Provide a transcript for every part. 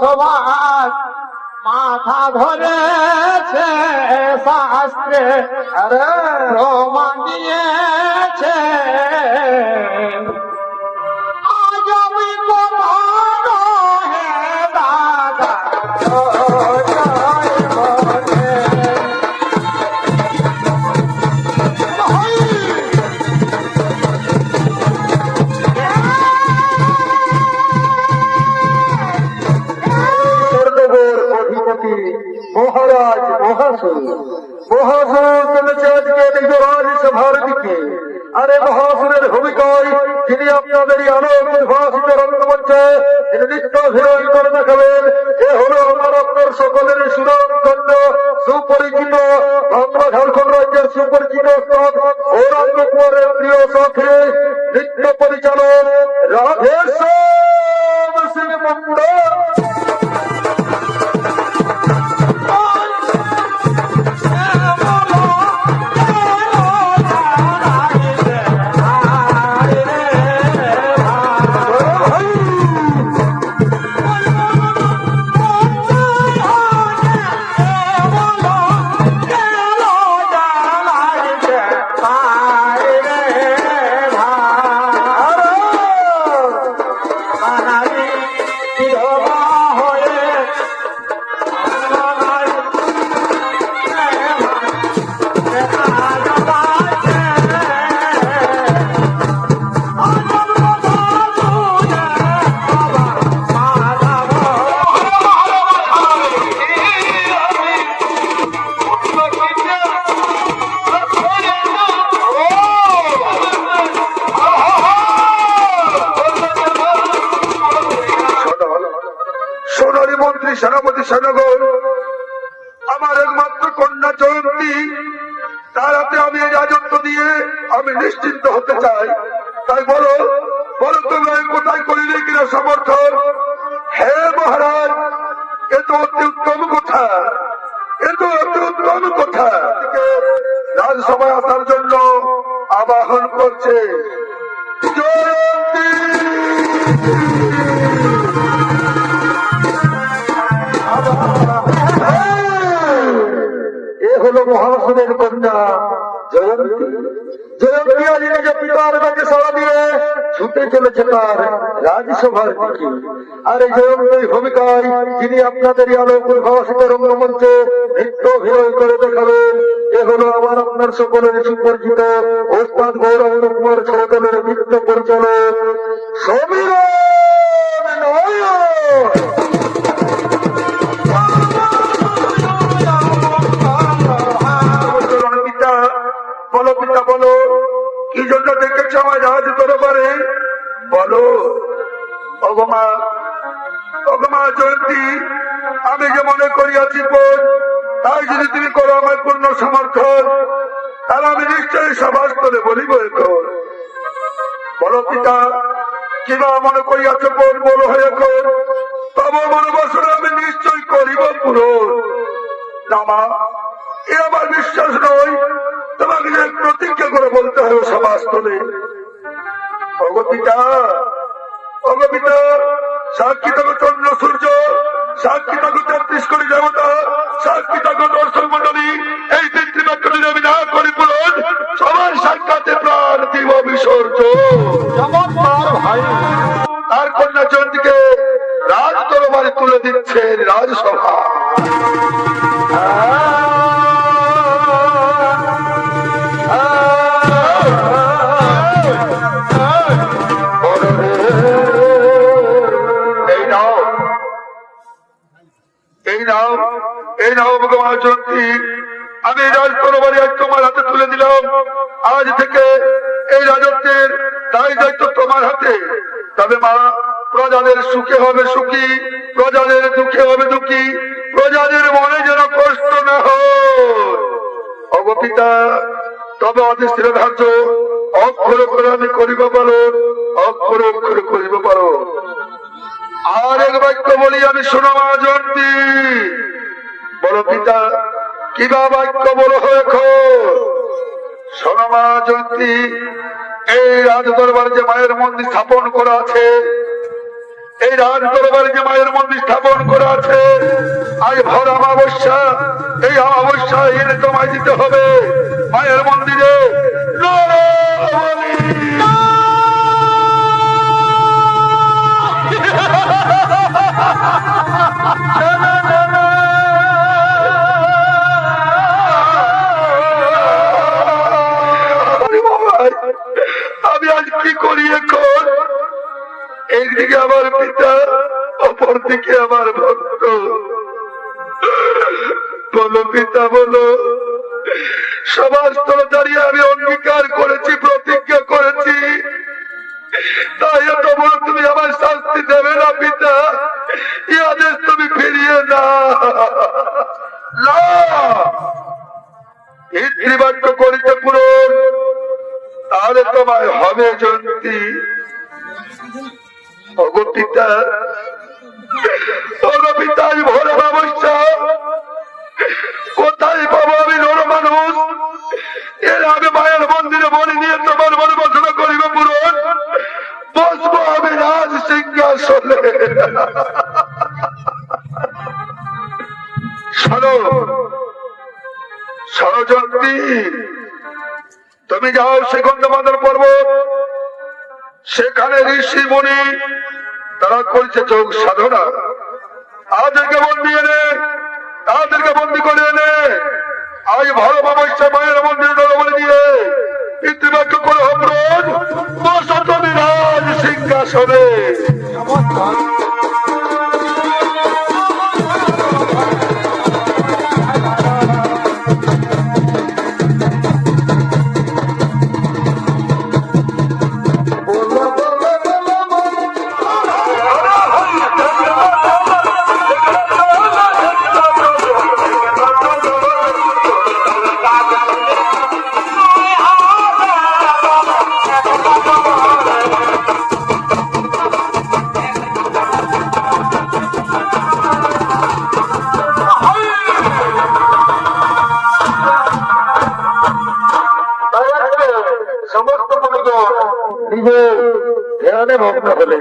সবার মাথা ধরেছে শাস্ত্রে প্রমাণ দিয়েছে আজ আমি কোথাও হে দাদা মহারাজ মহাসুর চলেছে আজকে নিজ রাজসভার দিকে। আরে মহাসুরের ভূমিকায় যিনি আপনাদের আলোক উদ্ভাসিত রঙ্গমঞ্চে নৃত্য অভিনয় করে দেখাবেন, এ হলো আমার আপনার সকলের সুনামধন্য সুপরিচিত বাংলা ঝাড়খণ্ড রাজ্যের সুপরিচিত গৌরাঙ্গ কুমারের প্রিয় সাথে নৃত্য পরিচালক রাধেশ্যাম সিং মন্ডল। সেনাপতি সেনাগণ, আমার একমাত্র কন্যা জয়ন্তী, তার হাতে আমি এই রাজত্ব দিয়ে আমি নিশ্চিন্ত হতে চাই। তাই বলো বলো তুমি কোথায় করিলে কিনা সমর্থন? হে মহারাজ, এ তো অতি উত্তম কথা, এ তো অতি উত্তম কথা। রাজসভায় আসার জন্য আবাহন করছে জয়ন্তী। এ হলো মহাসুরের কন্যা জয়ন্তী। জয়ন্তী আজ নিজে পিতার কাছে সাড়া দিয়ে ছুটে চলেছে তার রাজসভার দিকে। আর এই জয়ন্তীর ভূমিকায় যিনি আপনাদের আলোক উদ্ভাসিত রঙ্গমঞ্চে নৃত্য অভিনয় করে দেখাবেন, এ হলো আমার আপনার সকলের সুপরিচিত ওস্তাদ গৌরাঙ্গ কুমার সরকারের নৃত্য পরিচালক সমীরণ নায়ক। বলো পিতা বলো, কি জন্য ডেকেছ আমার রাজ দরবারে? বলো। অগমা জয়ন্তী, আমি যে মনে করিয়াছি বোন, তাই যদি তুমি করো আমার পূর্ণ সমর্থন, তাহলে আমি নিশ্চয়ই সভাস্থলে বলিব এখন। বলো পিতা, কিবা মনে করিয়াছ বোন, বলো হয়ে এখন। তব মনোবাসনে আমি নিশ্চয় করিব পূরণ। না মা, এ আমার বিশ্বাস নয়, তোমাকে প্রতিজ্ঞা করে বলতে হবে সভাস্থলে। অগপিতা সাক্ষী থাকো চন্দ্র সূর্য, সাক্ষী থাকো ৩৩ কোটি দেবতা, সাক্ষী থাকো দর্শক মন্ডলী, এই ৩টি বাক্য যদি আমি না করি পূরণ, সবার সাক্ষাতে প্রাণ দিব বিসর্জন। ভাই তার কন্যা জয়ন্তীকে রাজ দরবারে তুলে দিচ্ছে রাজসভা। এই নাও ভগবান জয়ন্তী, আমি রাজ দরবারে আজ তোমার হাতে তুলে দিলাম। আজ থেকে এই রাজত্বের দায় দায়িত্ব তোমার হাতে। তবে মা, প্রজাদের সুখে হবে সুখী, প্রজাদের দুঃখে হবে দুঃখী, প্রজাদের মনে যেন কষ্ট না হয়। অগপিতা, তবে অতি স্থিরধার্য অক্ষর করে আমি করিব পারো, অক্ষর অক্ষর করিব পারো। আর এক বাক্য বলি আমি, শোনো মা জয়ন্তী। বলো পিতা, কিবা বাক্য বলো এখন। শোনো মা জয়ন্তী, এই রাজ দরবার যে মায়ের মন্দির স্থাপন করা আছে, এই রাজ দরবারে যে মায়ের মন্দির স্থাপন করা আছে, আজ ভর অমাবস্যা, এই অমাবস্যা এনে তোমায় দিতে হবে মায়ের মন্দিরে নরবলি। আমি আজ কি করি এখন? একদিকে আমার পিতা, অপরদিকে আমার ভক্ত। বলো পিতা, বলো। সবার স্তরে দাঁড়িয়ে আমি অঙ্গীকার করেছি, প্রতিজ্ঞা করেছি, তাই এত বড় তুমি আমার শাস্তি দেবে না পিতা। এই আদেশ তুমি ফিরিয়ে না। পিতৃবাক্য করিতে পূরণ, তাহলে তোমায় হবে জয়ন্তী। ওগো পিতা, ওগো পিতা, ভোর অমাবস্যা, কোথায় পাবো আমি নর মানুষ? এর আগে মায়ের মন্দিরে বলি নিয়ে তোমার মনে বসনা করিব পূরণ, বসবো আমি রাজ সিংহাসনে। শোনো ষড়যন্ত্রী, তুমি যাও সেকন্দমাদর পর্বত, সেখানে ঋষি মুনি তারা করছে যোগ সাধনা। তাদেরকে বন্দি এনে, তাদেরকে বন্দি করে এনে আজ ভর অমাবস্যা মায়ের মন্দিরে নরবলি দিয়ে পিতৃবাক্য করে অপরাধ, বসো তুমি রাজ সিংহাসনে। সমস্ত মনোযোগ নিজে ধ্যানে ভগ্ন হলে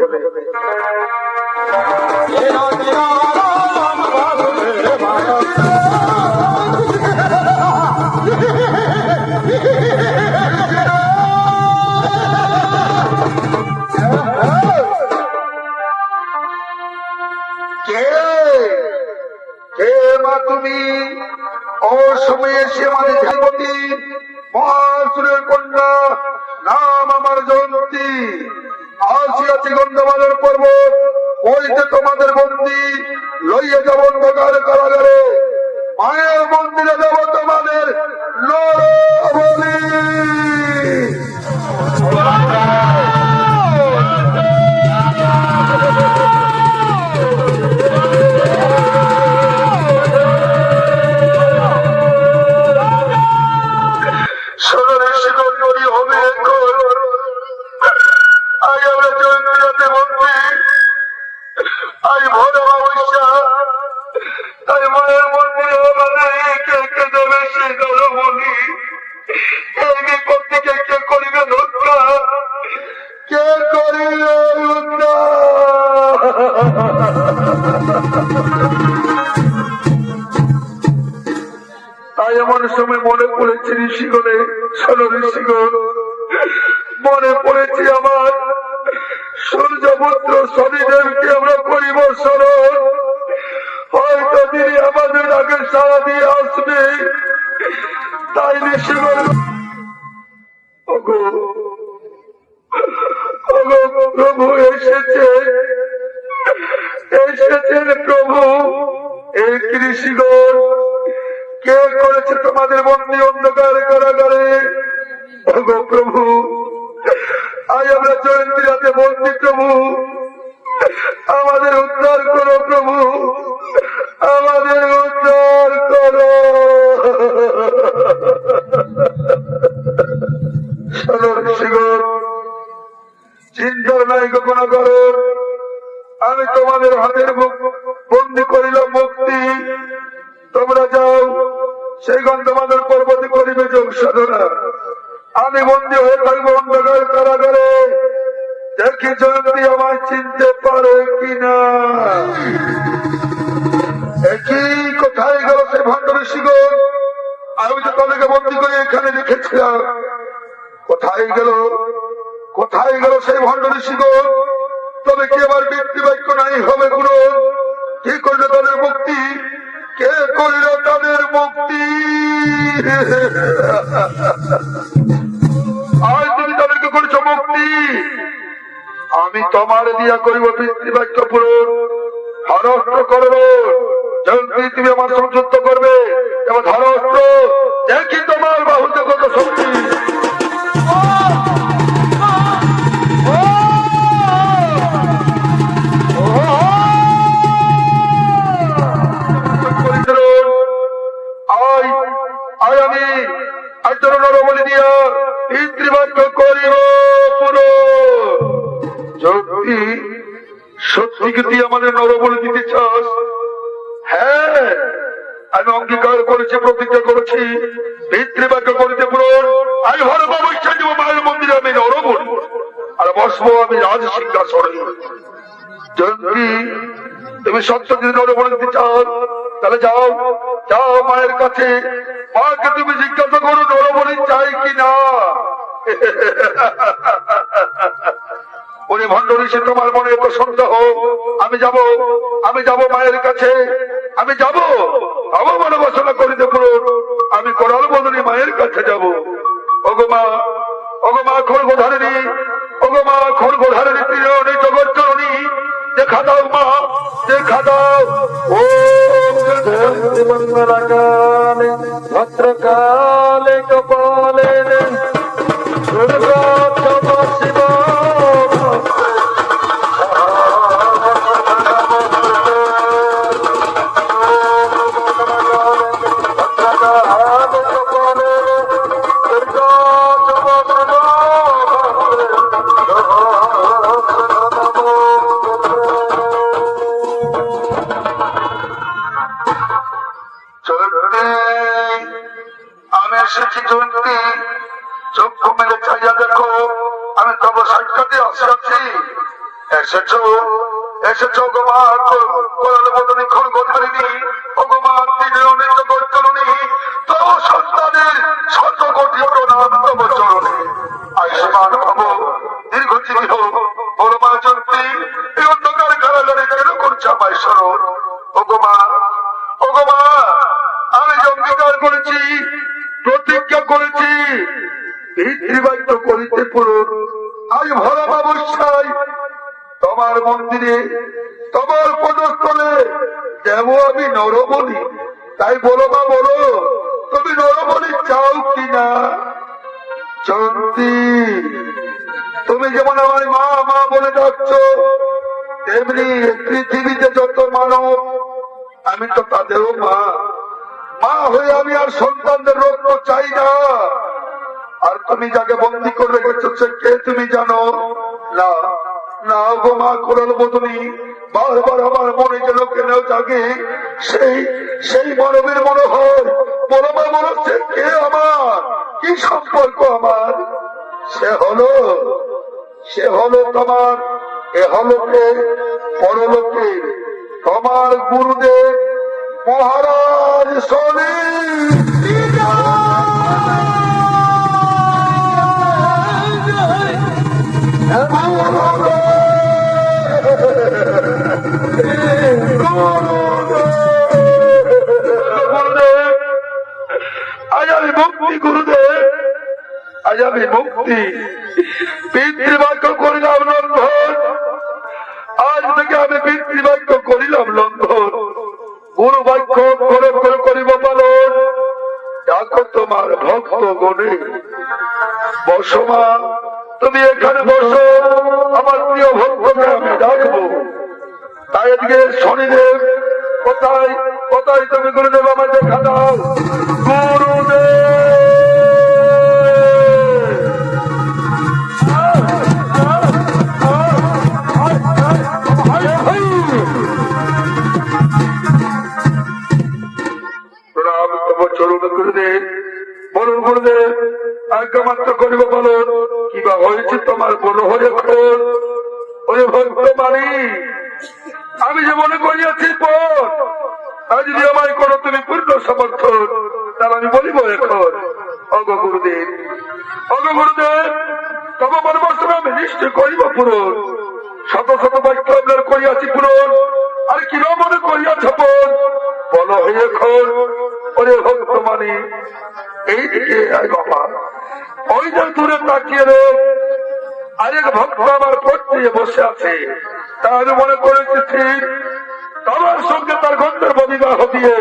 কে মা তুমি? অসময়ে এসে মানে ঝালবতী মহাসুরের কন্যা, নাম আমার জয়ন্তী। আসিয়াছি গন্ধমালের পর্বত, ওইতে তোমাদের বন্দি লইয়া যাব অন্ধকার কারাগারে। মায়ের মন্দিরে দেব তোমাদের নরবলি। তাই এমন সময় মনে পড়েছে ঋষিগণে, শোনো ঋষিগণ, মনে পড়েছে আমার সূর্যপুত্র শনিদেবকে আমরা করিব স্মরণ। হয়তো তিনি আমাদের আগে সারা দিয়ে আসবে। তাই ঋষিগণ, ওগো ওগো প্রভু এসেছে, এসেছেন প্রভু। এই ঋষিগণ, কে করেছে তোমাদের বন্দি অন্ধকার কারাগারে? ওগো প্রভু, আজ আমরা জয়ন্তী রাতে বন্দি প্রভু, আমাদের উদ্ধার করো প্রভু, আমাদের উদ্ধার করো। চিন্তার নাই কখনো করো, আমি তোমাদের হাতের বন্দি করিলাম মুক্তি। তোমরা যাও, সেই গন্ধমাদের পর্বতে করিবে যোগ সাধনা। আমি বন্দী হয়ে থাকবো অন্ধকার কারাগারে। দেখি জয়ন্তী আমায় চিনতে পারে কিনা। গেল? কোথায় গেল সেই ভণ্ড ঋষিগণ? তবে কি আমার বৃত্তি বাক্য নাই হবে গুরু? কে করল তাদের মুক্তি? কে করিল তাদের মুক্তি? আজ তুমি তাদেরকে করেছ মুক্তি, আমি তোমার দিয়া করিব বৃত্তি বাক্য পূরণ। হরস্ত্র করবে যদি তুমি আমার সঙ্গে যুদ্ধ করবে, এবং হরস্ত্র দেখি তোমার বাহুতে কত শক্তি। আমি একজন নরবলি দিয়া পিতৃবাক্য করিব পুরো। যদি সত্যি কি তুই আমাদের নরবলি দিতে চাস, হ্যাঁ আমি অঙ্গীকার করেছি, প্রতিজ্ঞা করেছি, পিতৃবাক্য করিতে পূরণ। আমি ভালো অবশ্যই যাব মায়ের মন্দিরে, আমি নরবলি আর বসবো আমি রাজ সিংহাসনে। যদি তুমি সত্য যদি নরবলি দিতে চাও, তাহলে যাও, যাও মায়ের কাছে, মাকে তুমি জিজ্ঞাসা করো নরবলি চাই কিনা। উনি ভণ্ড ঋষি, তোমার মনে এত সন্দেহ, আমি যাব, আমি যাব মায়ের কাছে, আমি যাব, আমার মনোবাসনা করিতে পুরো, আমি করাল বদনী মায়ের কাছে যাব। ওগো মা, ওগো মা খড়গোধারিণী, ওগো মা খড়গোধারিণী, প্রিয় জগৎ জননী, দেখা দাও মা, দেখা দাও। ও মঙ্গলকালে ভদ্রকালে কপালে দুর্গা শিব আমি এসেছি জয়ন্তী, চক্ষু মেলে চাইয়া দেখো, আমি তব সাক্ষাতে আসিয়াছি। এসেছো, এসেছো গো মা কোলাল বদনী খড়গোধারিণী, ও গো মা ত্রিনয়নী জগৎ জননী, তব সন্তানের শত কোটি প্রণাম তব চরণে। আয়ুষ্মান ভব, দীর্ঘজীবী হোক বড় মা জয়ন্তী, এই অন্ধকার কারাগারে কেন করছে আমায় স্মরণ? ও গো মা, ও গো মা, আমি অঙ্গীকার করেছি, প্রতিজ্ঞা করেছি, পিতৃবাক্য করিতে পূরণ। আজ ভরা অবস্থায় তোমার মন্দিরে, তোমার পদস্থলে দেব আমি নরবলি। তাই বলো মা, বলো তুমি নরবলি চাও কিনা? চন্তি, তুমি যেমন আমার মা মা বলে যাচ্ছ, তেমনি পৃথিবীতে যত মানব আমি তো তাদেরও মা। মা হয়ে আমি আর সন্তানদের রক্ত চাই না। আর তুমি যাকে বন্দী করে রেখেছো সে কে তুমি জানো না? না গো মা কোরাল বদনী, বারবার আমার মনে যেন কেন জাগে সেই সেই মানবের মনে হয়, বলো মা, বলো সে কে, আমার কি সম্পর্ক আমার? সে হলো তোমার এহলোকে পরলোকে তোমার গুরুদেব মহারাজ শনি। আজ আমি মুক্তি গুরুদেব, আজ আমি মুক্তি। পিতৃবাক্য করিলাম লঙ্ঘন, আজ থেকে আমি পিতৃবাক্য করিলাম লঙ্ঘন। গুরু বাক্য করে করে করিব পালন। ডাকো তোমার ভক্ত গণে, বসো মা, তুমি এখানে বসো, আমার প্রিয় ভক্তকে আমি ডাকবো। তাই আজকে শনিদেব কোথায়, কোথায় তুমি গুরুদেব আমার দেখা দাও। গুরুদেব প্রণাম তব চরণ গুরুদেব। বলুন গুরুদেব, আজ্ঞা মাত্র করিব বলুন, কিবা হয়েছে তোমার বলো হরে খোল। ওরে ভক্ত মানি, আমি যে মনে করিয়াছি পর, আর যদি আমায় করো তুমি পূর্ণ সমর্থন, তাহলে আমি বলিব এখন। অগ গুরুদেব, অগ গুরুদেব, তবে পরবর্তী আমি নিশ্চয় করিব পূরণ। শত শত বাক্য আপনার করিয়াছি পূরণ, আর কিরম মনে করিয়াছ বলো হয়ে এখন। ওরে ভক্ত মানে এইদিকে বাবা, ওই যে দূরে তাকিয়ে রোগ আরেক ভক্ত আমার পড়তে বসে আছে, তা আমি মনে করেছি ঠিক তোমার সঙ্গে তার গন্ধর্ব বিবাহ দিয়ে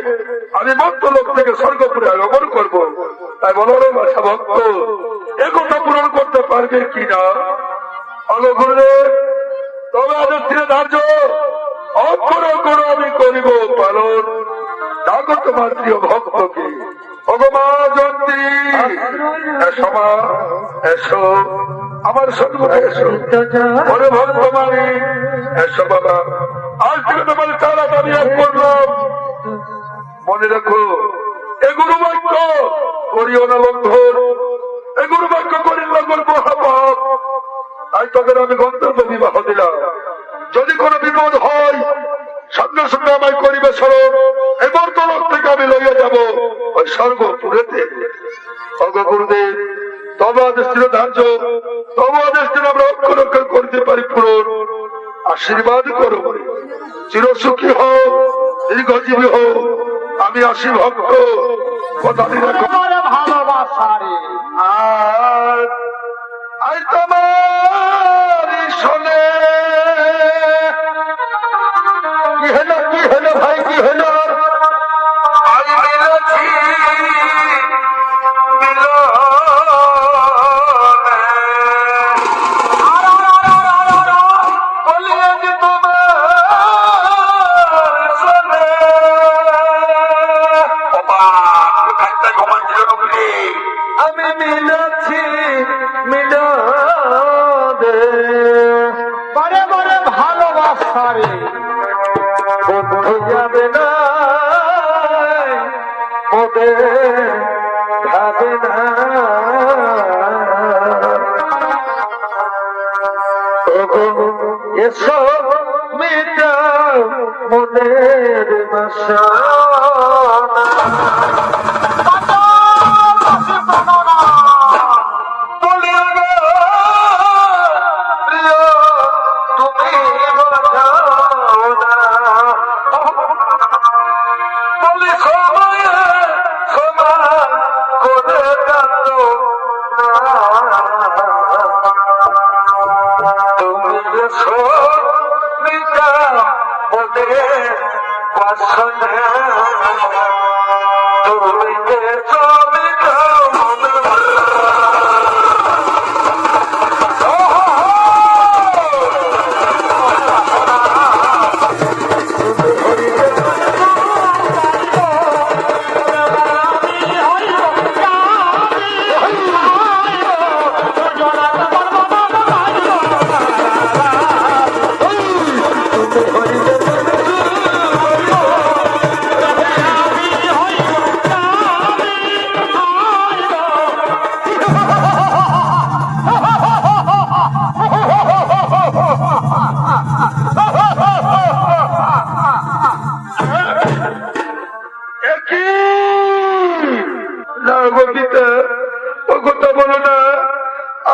আমি মর্তলোক থেকে স্বর্গপুরে আগমন করবো। তাই বলো রে বাসা ভক্ত, এ কথা পূরণ করতে পারবে কিনা? অলগুরুদেব, তবে আজ স্থিরে ধার্য অক্ষর অক্ষর আমি করিব পালন। ডাকো তোমার প্রিয় ভক্তকে। ভগমা জয়ন্তী, এসো মা, এসো আমার সন্মুখে এসো। ওরে ভক্ত মানে এসো বাবা, আজ থেকে তোমার চারা দাবি এক করলাম। মনে রাখো, এ গুরু বাক্য করিও না লঙ্ঘন, এ গুরু বাক্য করিল লঙ্ঘন মহাপাপ। তাই তোদের আমি গন্তব্য বিবাহ দিলাম। যদি কোনো বিপদ হয় সঙ্গে সঙ্গে আমায় করিবে স্মরণ, এবার তরফ থেকে আমি লইয়া যাব ওই স্বর্গপুরেতে। অগ গুরুদেব, তবে আদেশ ছিল ধার্য, তবে আদেশ ছিল আমরা অক্ষর অক্ষর করতে পারি পূরণ। আশীর্বাদ করো, চিরসুখী হোক, দীর্ঘজীবী হোক। আমি আসি ভক্ত, কথা দিন ভালোবাসারে আর আজ তোমার শোনে। কি হলো, কি হলো ভাই, কি হলো? আজ মিলেছি আমি মিলেছি মিলনে পরে পরে ভালোবাসারে বন্ধু যাবে না মোদে ভাবে না। এসো মিটাও মনের বাসা।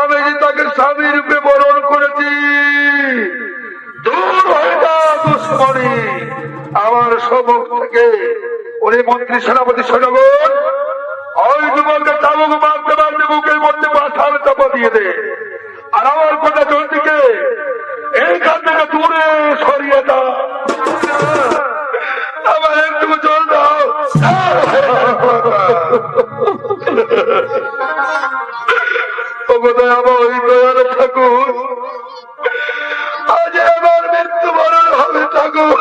আমি যে তাকে স্বামী রূপে বরণ করেছি, দূর হয়ে যা দুশ্মনী আমার সম্মুখ থেকে। ওরে মন্ত্রী সেনাপতি সৈন্যগণ, ওই যুবককে চাবুক মারতে মারতে বুকের মধ্যে পাথার চাপা দিয়ে দে, আর আমার কথা জলদিকে এইখান থেকে দূরে সরিয়ে দাও। আমার একটু জল দাও। ওই দয়াল ঠাকুর, আজ আমার মৃত্যুবরণ হবে ঠাকুর,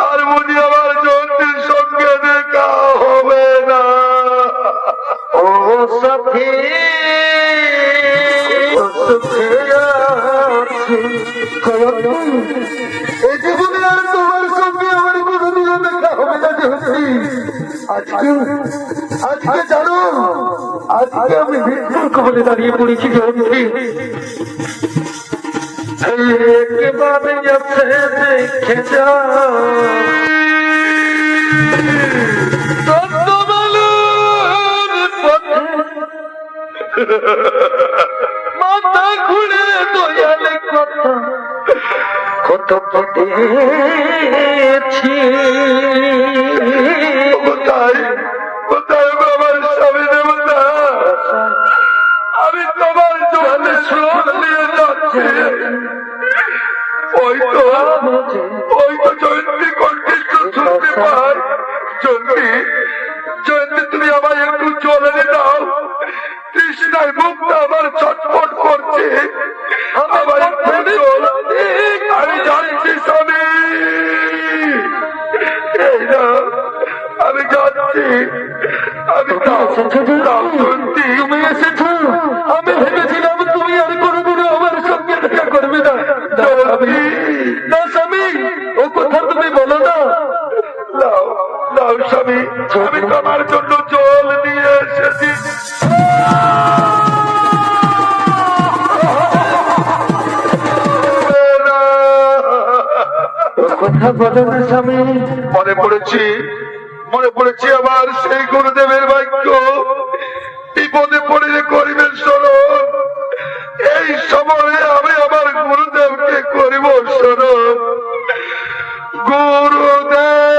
আর বুঝি আমার জন্তুর সঙ্গে দেখা হবে না। ও সাথী এই জীবনে আর তোমার সঙ্গে আমার কোনোদিন দেখা হবে না। আজকে আজকে জানো, আজকে আমি মৃত্যুর কবলে দাঁড়িয়ে পড়েছি। একবার দেখে যাও মাথা ঘুরে দয়ালে কথা কত পেতেছি। কোথায় কোথায় গো আমার স্বামী দেবতা? আমি তোমার জন্য শ্রম নিয়ে যাচ্ছি। ওই তো জয়ন্তী কণ্ঠিষ্ঠ শুনতে পাই। জয়ন্তী জয়ন্তী, তুমি আমায় একটু জল এনে দাও। তৃষ্ণায় মুখটা আমার ছটফট করছে। আমার একটু জল। আমি যাচ্ছি স্বামী, এই না আমি যাচ্ছি। আমি জয়ন্তী, তুমি এসেছো। আমি ভেবেছিলাম তুমি আর কোনোদিনও আমার সঙ্গে দেখা করবে না। না স্বামী, ও কথা তুমি বলো না। দাও দাও স্বামী, আমি তোমার জন্য জল নিয়ে এসেছি। কথা বলো না স্বামী। মনে পড়েছি আমার সেই গুরুদেবের বাক্য, বিপদে পড়লে করিবেন স্মরণ। এই সময়ে আমি আমার গুরুদেবকে করিব স্মরণ। গুরুদেব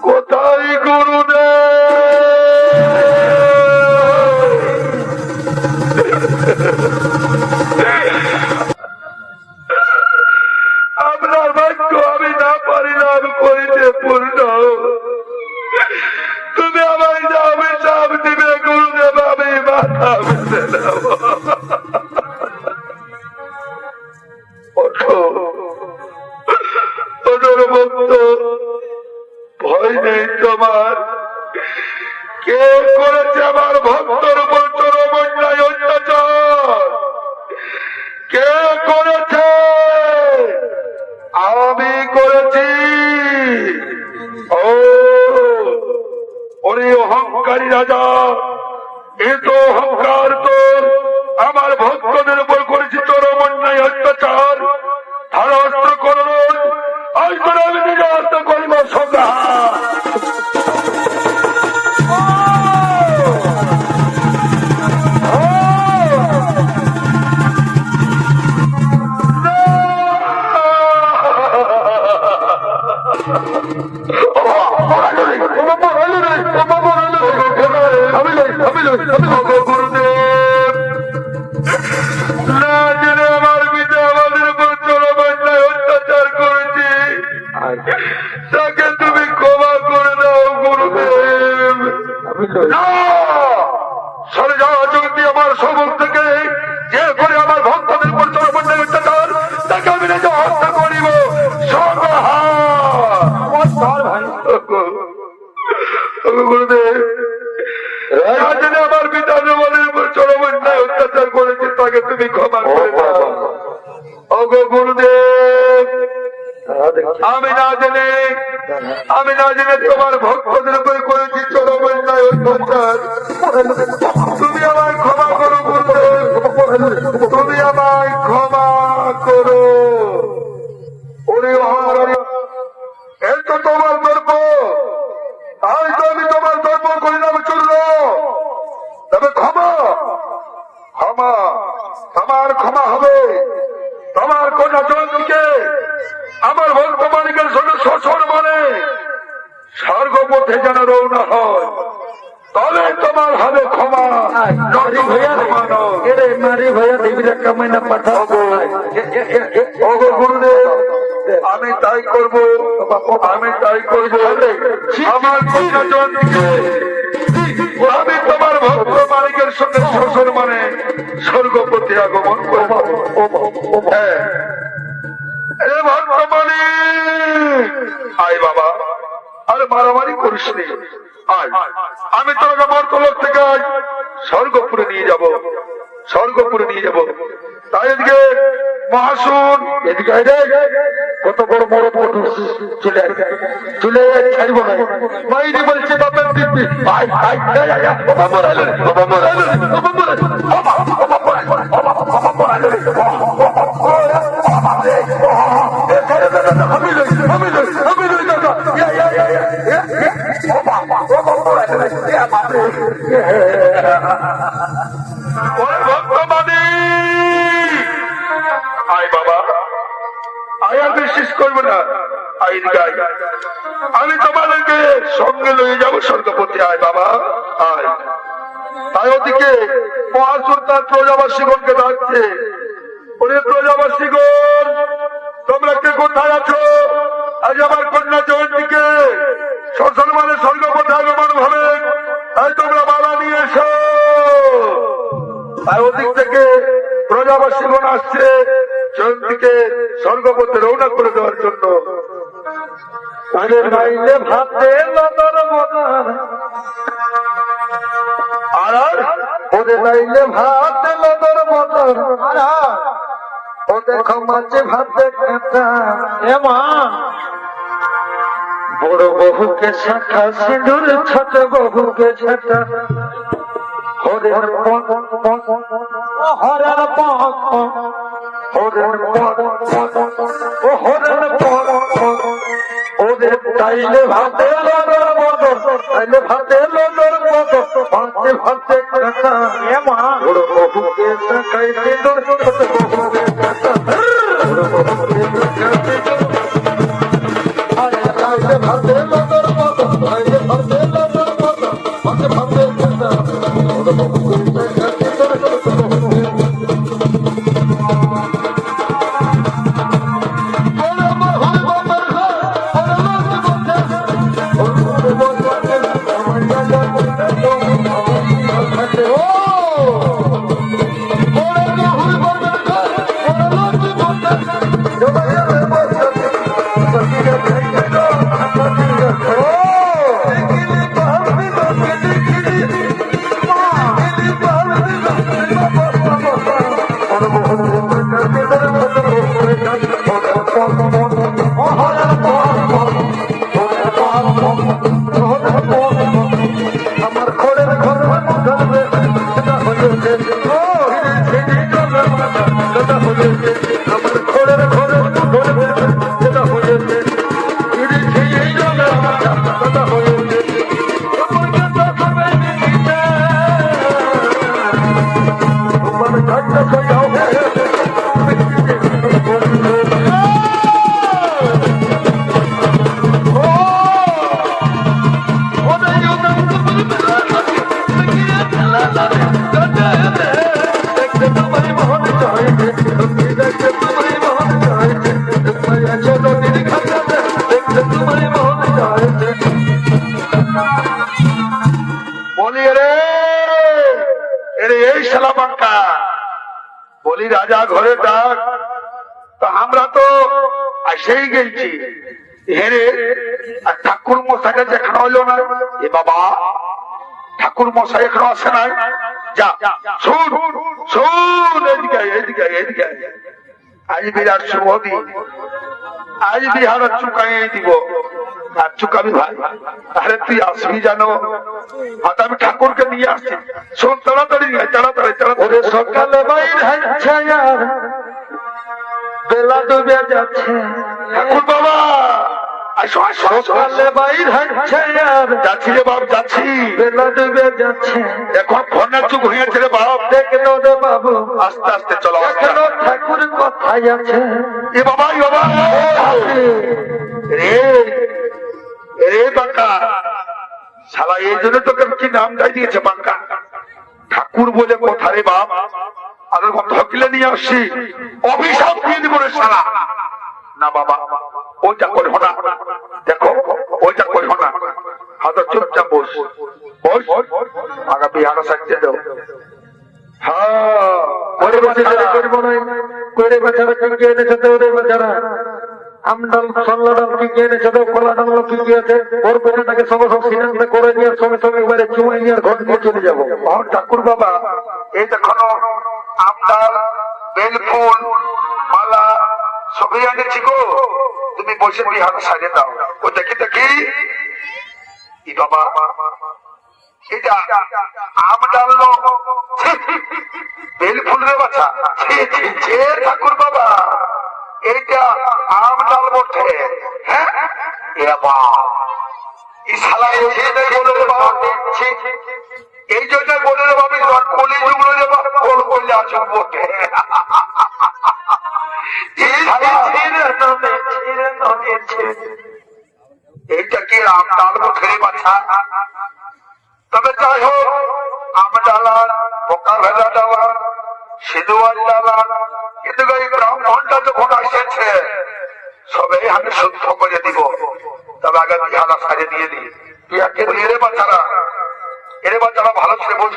কোথায় আপনার বাক্য আমি না পারিলাম করিতে পূর্ণ। তুমি আমায় যা অভিশাপ দিবে গুরুদেব, আমি মাথা বেঁধে নেব। ভক্ত, ভয় নেই তোমার। কে করেছে আমার ভক্তর উপর চরম অন্যায় অত্যাচার? কে করেছে? আমি করেছি। ওরে অহংকারী রাজা, এ তো অহংকার তোর। আমার ভক্তদের উপর করেছি চরম অন্যায় অত্যাচার। ধারা অস্ত্র করুন, আজ করে আমি নিজে অস্ত্র করিব সংগ্রাম। গুরুদেব, না জেনে আমার পিতা আমাদের উপর চরম অন্যায় অত্যাচার করেছে, তাকে তুমি ক্ষমা করে দাও গুরুদেব। সরে যাওয়া যদি আমার সম্মুখ থেকে যে করে আমার ভক্তদের উপর চরম অন্যায় অত্যাচার, তাকে আমি নিজে হত্যা করিব। গুরুদেব, আমার পিতা আমাদের উপর চরম অন্যায় অত্যাচার করেছে, তাকে তুমি ক্ষমা করে দাও। ওগো গুরুদেব, আমি না জেনে তোমার ভক্তদের উপরে করেছি চরম অন্যায় অত্যাচার। তুমি আমায় ক্ষমা করো গুরুদেব, তুমি আমায় ক্ষমা করো। ওরে অহংকারী, এই তো তোমার দর্প, তাই তো আমি তোমার দর্প করিলাম চূর্ণ। তবে ক্ষমা ক্ষমা আমার ক্ষমা হবে। তোমার কন্যা জয়ন্তীকে আমার ভক্ত মানিকের সঙ্গে শ্বশুর মানে স্বর্গপথে যেন রওনা হয়, তবে তোমার হবে ক্ষমা। গুরুদেব, আমি তাই করব, আমি তাই করব। আমার কন্যা জয়ন্তীকে আমি তোমার ভক্ত মালিকের সঙ্গে শ্বশুর মানে স্বর্গপতি আগমন করব। ভক্ত মালিক, আয় বাবা, আরে মারামারি করিস নি, আয়। আমি তোকে মর্তলোক থেকে আজ স্বর্গপুরে নিয়ে যাব, স্বর্গপুরে নিয়ে যাব। তাই এদিকে মহাসুন, এদিকে কত বড় বড় চলে চলে ছাড়ব না। মাইরি বলছে বাপের দিব্যি, আমি ওরে ভক্তবাদী, আয় বাবা, আয়, আর বিশ্বাস করবো না, আয় গাই, আমি তোমাদেরকে সঙ্গে লয়ে যাবো স্বর্গপতি। আয় বাবা, আয়। তাই ওদিকে মহাসুর তার প্রজাবাসীগণকে ডাকছে, ওরে প্রজাবাসীগণ, তোমরা কে কোথায় আছো? আজ আমার কন্যা জয়ন্তীকে শ্বশুর মানে স্বর্গপথে আগমন হবে, তাই তোমরা মালা নিয়ে এসো। তাই ওদিক থেকে প্রজাবাসীগণ আসছে জয়ন্তীকে স্বর্গপথে রওনা করে দেওয়ার জন্য। নাইলে ভাতে লদর মদর, আর ওরে নাইলে ভাতে লদর মদর, ও দেখো মাঝে ভাতে খেতা। এ মা, বড় বহুকে শাখা সিঁদুর, ছোট বহুকে ছাটা, হরের পথ ও হরের পথ, হরের পথ ও হরের পথ, ওদের তাইলে ভাতে লদর মদর, তাইলে ভাতে লদর মদর, ভাতে ভাতে খেতা। এ মা, বড় বহুকে শাখা সিঁদুর, ছোট বহুকে ছাটা, বড় বহুকে শাখা সিঁদুর, তাইলে ভাতে লদর মদর, তাইলে ভাতে লদর মদর, ভাতে ভাতে খেতা, বড় বহুকে শাখা সিঁদুর, ছোট বহুকে আমার ঘরের ঘর ধরবে, সেটা হয়েছে সেটা হয়েছে, আমার ঘরের ঘরে ধরবে, সেটা হয়েছে সেটা হয়েছে। তোমার ঘরটা সজাও বলি, রে এরে এই শালাবাঙ্কা, বলি রাজা ঘরে ডাক, তো আমরা তো এসেই গেছি। হেরে আর ঠাকুর মশাইটা যেখানে হইলো না, এ বাবা ঠাকুর মশাই এখনো আসে নাই। যা শুন শুন, এদিকে এদিকে এদিকে, আজ বিরাট শুভ দিন, আজ বিহার চুকাই দিব। আর চুকাবি ভাই, আরে তুই আসবি জানো, হয়তো আমি ঠাকুরকে নিয়ে আসছি। শোন, তাড়াতাড়ি নিয়ে আয়, তাড়াতাড়ি তাড়াতাড়ি। সকালে বাইর হচ্ছে আর বেলা ডুবে যাচ্ছে, ঠাকুর বাবা আসো আসো আসো, সকালে বাইর হচ্ছে আর যাচ্ছি রে বাপ, যাচ্ছি। বেলা ডুবে যাচ্ছে, এখন ফোনের যুগ হয়েছে রে বাপ, দেখলো রে বাবু আস্তে আস্তে চলো। এখনো ঠাকুর কোথায় আছে? এ বাবা এ বাবা, রে রে বাঁকা শালা, এই জন্য তোকে কি নামটাই দিয়েছে বাঁকা। ঠাকুর বলে কথা রে বাপ, আর ধকিলে নিয়ে আসছি, অভিশাপ দিয়ে দিব রে শালা। না বাবা, ওইটা করো না, দেখো ওইটা করো না, হাজার চুপচাপ বস বস, আগামী আরো সাজতে দাও। হ্যাঁ, ওরে বেচারা করবো না, করে বেচারা কি এনেছে তো, ওরে বেচারা আমডাল সল্লা ডাল কি এনেছে তো, কলা ডাল কি কি আছে, ওর বেটাটাকে সঙ্গে সঙ্গে সিনেমা করে নিয়ে সঙ্গে সঙ্গে এবারে চুমাই নিয়ে ঘর নিয়ে চলে যাবো। ঠাকুর বাবা, এই দেখো আমডাল, বেলফুল, মালা সবই এনেছি গো, তুমি বসে বিহার সাজে দাও। ও দেখি দেখি, ই বাবা এটা আমডাল বেলফুল রে বাছা, ঠাকুর বাবা এইটা আমডাল বটে। হ্যাঁ এ বাবা, ই শালা তবে যাই হোক, আম ডালান, পোকা ভেজা ডালান, সিধুয়ার ডালান, কিন্তু এই ব্রাহ্মণটা যখন আসেছে সবাই আমি শুদ্ধ করে দিব। তবে আগে বিহারা সাজে দিয়ে দিই। এরে বাচ্চারা, এরে বাচ্চারা ভালো ছেলে বস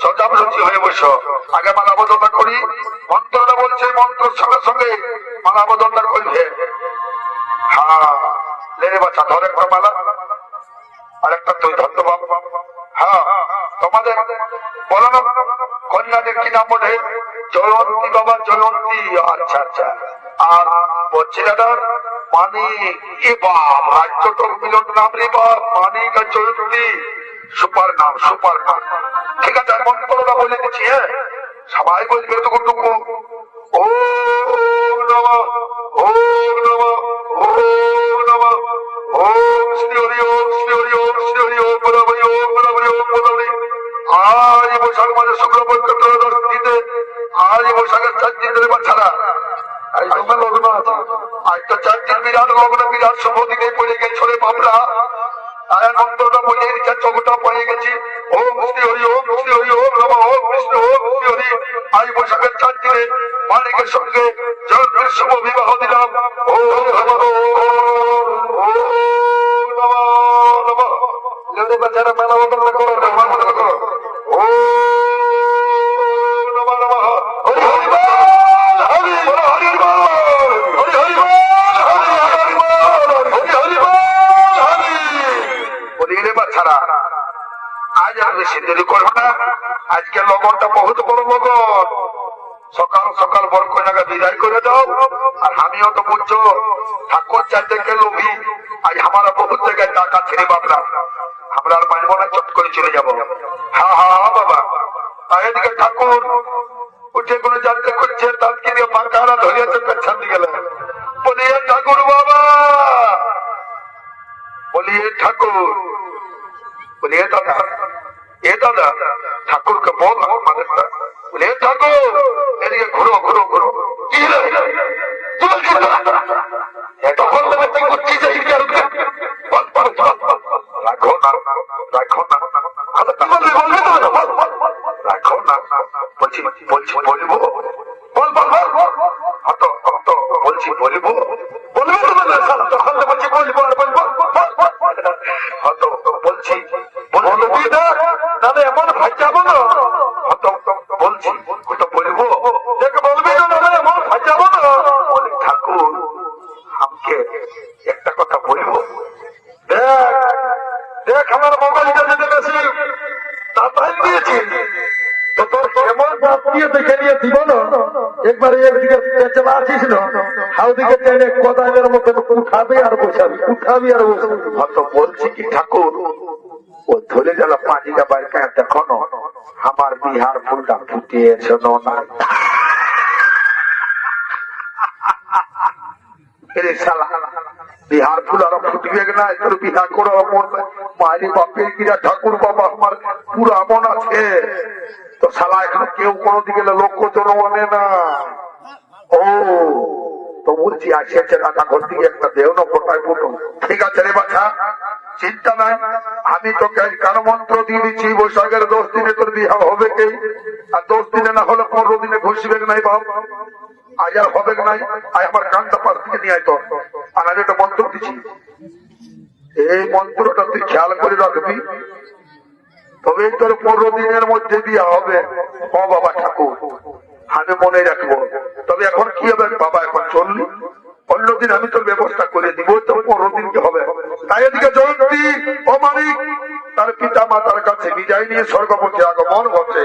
সজাব রুচি হয়ে বসো। আগে মালা বদলটা করি। মন্ত্রটা বলছে, মন্ত্রের সঙ্গে সঙ্গে মালা বদলটা করবে। হ্যাঁ, লেরে বাচ্চা ধরে একটা মালা, আর একটা তুই ধরতে পাবো। হ্যাঁ, তোমাদের বলো না কন্যাদের কি নাম বলে? জয়ন্তী বাবা, জয়ন্তী। আচ্ছা আচ্ছা। আর বলছি দাদা মানিক, এ বাপ রাজ্যটক মিলন নাম রে বাপ, মানিক আর জয়ন্তী, সুপার নাম, সুপার নাম। ঠিক আছে, মন্ত্রটা বলে দিচ্ছি। হ্যাঁ, সবাই বলবে এতটুকু। ওম নমঃ, ওম নমঃ, ওম নমঃ, ওম শ্রী হরি, ওম শ্রী হরি, ওম শ্রী হরি, ওম বলো হরি, ওম বলো হরি, ওম বলো হরি। আজ বৈশাখ মাসে শুক্লপক্ষ ত্রয়োদশ তিথিতে, আজ বৈশাখের 4 দিন ধরে বাচ্চারা আজ তোমার লগ্ন আছে। আজ তো 4 দিন বিরাট লগ্ন, বিরাট শুভ দিনে পড়ে গেছে রে বাবরা। আয় মন্ত্রটা বলে দিচ্ছে, চোখটা পড়ে গেছি। ওম শ্রী হরি, ওম শ্রী হরি, ওম নমঃ, ওম বিষ্ণু, ওম শ্রী হরি। আজ বৈশাখের 4 দিনে মানিকের সঙ্গে জয়ন্তীর শুভ বিবাহ দিলাম। ওম নমঃ, ওম নমঃ নমঃ। লেডি বাচ্চারা মেলা বদল করো, মেলা বদল করো। ওম নমঃ নমঃ। হরি হরি বল, হরি বল, হরি বল, হরি হরি বল, হরি হরি বল, হরি হরি বল, হরি। বলিলে বাচ্চারা আজ আর বেশি দেরি করবো না। আজকে লগনটা বহুত বড় লগন। সকাল সকাল বড় কন্যাকে বিদায় করে দাও। আর আমিও তো বুঝছো ঠাকুর চারদিকে লোভী। আজ আমরা বহুত জায়গায় টাকা ছেড়ে বাবরা, আমরা আর মানবো না, চট করে চলে যাবো। হ্যাঁ হ্যাঁ বাবা, আর এদিকে ঠাকুর উঠে কোনো জানতে করছে, তাকে দিয়ে ফাঁকা হারা ধরিয়েছে পেছন দিয়ে গেলে। বলিয়ে ঠাকুর বাবা, বলিয়ে ঠাকুর, বলিয়ে দাদা, এ দাদা ঠাকুরকে বল আমাদেরটা। বলে ঠাকুর এদিকে ঘুরো ঘুরো ঘুরো। কি হলো? তখন তুই করছিস রাখো না, রাখো না, রাখো না, বলছি বলছি বলবো, বল বল বল, হতো বলছি বলবো, বলবো তখন বলছি বলবো, আর বলবো হতো বলছি বলবি না, তাহলে এমন ভাই যাবো না। হতো বলছি ওটা বলবো, দেখে বলবি না, তাহলে এমন ভাই যাবো না। বলে ঠাকুর আমাকে একটা কথা বলবো। দেখ দেখ, আমার মোবাইলটা যেতে বেশি তাতাই দিয়েছি তো তোর এমন বাপ দিয়ে দেখে নিয়ে দিব না। একবারে একদিকে পেঁচলা আছিস না, হাউদিকে টেনে কোদালের মতো উঠাবি আর বসাবি, উঠাবি আর বসাবি। হয়তো বলছি কি ঠাকুর, ও ধরে গেল পাঁচিটা বাইরে, দেখো না আমার বিহার ফুলটা ফুটিয়েছে না। বিহার ফুল আরো ফুটবে না, তোর বিহা করো মায়ের বাপের কিরা ঠাকুর বাবা আমার পুরো আমন আছে তো শালা এখন কেউ কোনো দিকে লক্ষ্য চলো মানে না। ও তো বলছি আসেছে রাজা ঘর থেকে একটা দেও না কোটায় ফুটো। ঠিক আছে রে বাছা, চিন্তা নাই, আমি তোকে কারো মন্ত্র দিয়ে দিচ্ছি, বৈশাখের 10 দিনে তোর বিহা হবে কে, আর 10 দিনে না হলে 15 দিনে ঘুষবে নাই বাপ। আজ আর হবে নাই, আজ আমার কানটা পাশ থেকে নিয়ে আয়। আর আমি একটা মন্ত্র দিচ্ছি, এই মন্ত্রটা তুই খেয়াল করে রাখবি, তবে তোর 15 দিনের মধ্যে বিয়ে হবে। ও বাবা ঠাকুর আমি মনে রাখবো। তবে এখন কি হবে বাবা, এখন চললি, অন্যদিন আমি তোর ব্যবস্থা করে দিব, তো 15 দিনকে হবে। তাই এদিকে জয়ন্তী ও মানিক তার পিতা মাতার কাছে বিদায় নিয়ে স্বর্গপথে আগমন ঘটে।